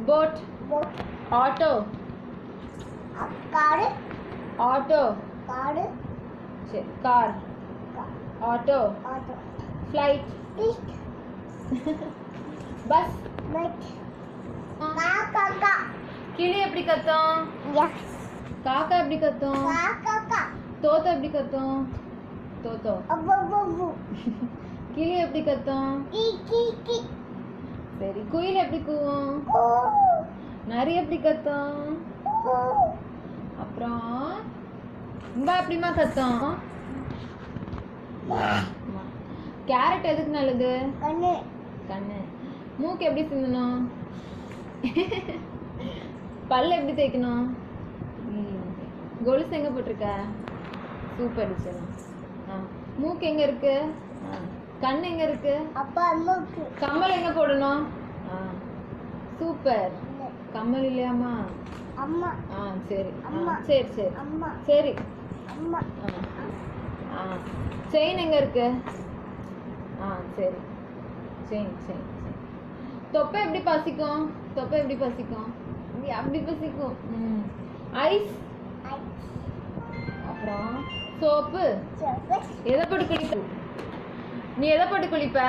boat, boat, auto, car, auto, car, car, auto, auto, flight, fish, bus. but, kaka, கிளி எப்படி கத்தும்? yes, காக்கா எப்படி கத்தும்? kaka, தோத்தா எப்படி கத்தும்? தோத்தோ. abu, கிளி எப்படி கத்தும்? ki, சரி, குயில் எப்படி கூவும்? நரி எப்படி கத்தும்? அப்புறம் இம்பா எப்படிமா கத்தும்? கேரட் எதுக்கு நல்லது? கண்ணு, கண்ணு. மூக்கு எப்படி சிந்தணும்? பல்ல எப்படி தேய்க்கணும்? கொலுசு எங்க போட்டிருக்க? Super teacher. மூக்கு எங்க இருக்கு? கண் எங்க இருக்கு? அப்பா அம்மாக்கு, கம்மல் எங்க போடணும்? சூப்பர். கம்மல் இல்லையாமா? அம்மா, சரி. அம்மா. சரி சரி அம்மா, சரி. அம்மா, செயின் எங்க இருக்கு? சரி. Chain chain chain. தொப்பை எப்படி பசிக்கும்? தொப்பை எப்படி பசிக்கும்? அப்படி பசிக்கும். ஐஸ். அப்புறம் சோப்பு. எதை போட்டு குளிப்ப? நீ எதை போட்டு குளிப்ப?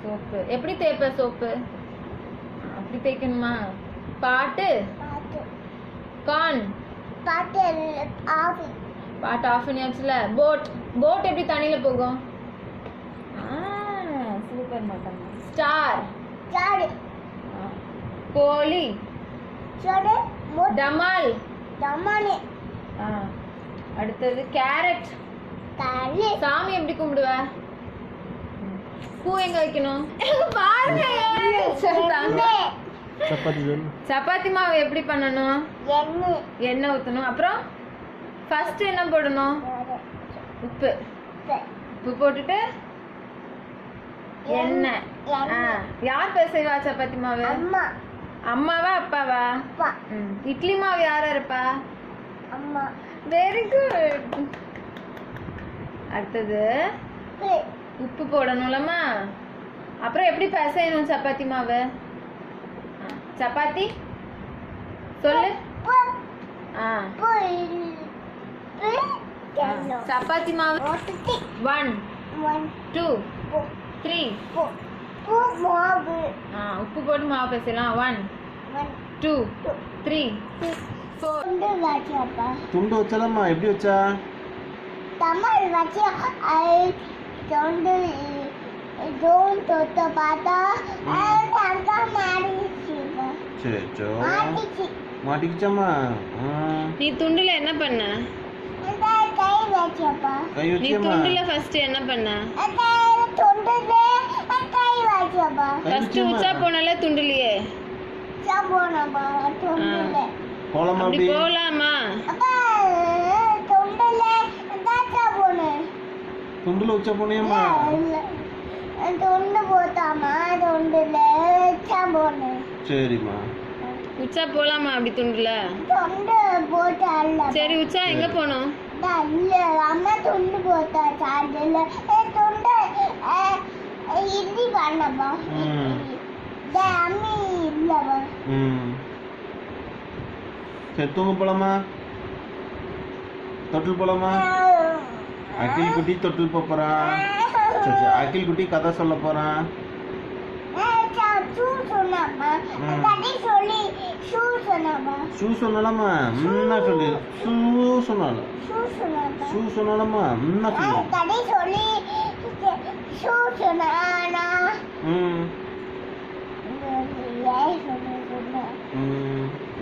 சோப்பு. எப்படி தேய்ப்ப சோப்பு? அப்படி தேய்க்கணுமா? பாட்டு. கான். பாட்டு ஆஃப், பாட்டு ஆஃப் பண்ணியாச்சுல. போட். போட் எப்படி தண்ணியில போகும்? சூப்பர் மாட்டேன். ஸ்டார். சாடு, கோழி. சாடு, டமால். தமானே, அடுத்தது கேரட். காலி, சாமி எப்படி கும்பிடுவ? பூ எங்க வைக்கணும்? பாருங்க. சப்பாத்தி மாவு எப்படி பண்ணணும்? எண்ணெய் ஊற்றணும். அப்புறம் ஃபர்ஸ்ட் என்ன போடணும்? உப்பு. உப்பு போட்டுட்டு எண்ணெய். யார் பேர் செய்வா சப்பாத்தி மாவு? அம்மா, அம்மாவா அப்பாவா? அப்பா, இட்லி மாவு யாரா இருப்பா? அம்மா, வெரி குட். அடுத்தது உப்பு போடணும்லம்மா. அப்புறம் எப்படி பிசையணும் சப்பாத்தி மாவு? சப்பாத்தி சொல்லு. சப்பாத்தி மாவு 1 2 3. உப்பு போட்டு மாவு பேசலாம். 1 2 3 4. துண்டு வச்சாலம்மா எப்படி வச்சா? தமிழ் வச்சு தொண்டு தொட்டு பார்த்தா தங்க மாறிடுச்சு. மாட்டிக்கிச்சாம்மா? நீ துண்டுல என்ன பண்ண? கை வச்சப்பா, கை நீ வச்சியம்மா? துண்டுல ஃபர்ஸ்ட் என்ன பண்ண? தொண்டுல கை வச்சப்பா, ஃபர்ஸ்ட் உச்சா போனல துண்டுலயே. போனப்பா தொண்டுல போலாமா? அப்படி அப்படி போலாமா? அப்பா தொண்டுல தாத்தா போனேன். துண்டுல வச்சா போனியம்மா? தொண்டு போட்டாமா, தொண்டுல போனேன். சரிம்மா. உச்சா போலாமா அப்படி துண்டுல? தொண்டு போட்டால. சரி, உச்சா எங்க போனோம்? இல்ல அம்மா தொண்டு போட்டா சார்ஜில் தொண்டு இட்லி பண்ணப்பா. அம்மி இல்லவா? சரி, தூங்க போலாமா? தொட்டில் போலாமா? அகில் குட்டி தொட்டில் போறான். சரி, அகில் குட்டி கதை சொல்ல போறான். ஷூ சொன்னாலம்மா முன்னா சொல்லு. ஷூ சொன்னாலும் ஷூ சொன்னாலம்மா முன்னா சொல்லு.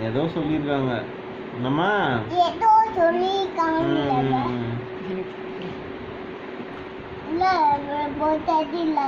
ஏதோ சொல்லியிருக்காங்க என்னம்மா? ஏதோ சொல்லியிருக்காங்க. இல்ல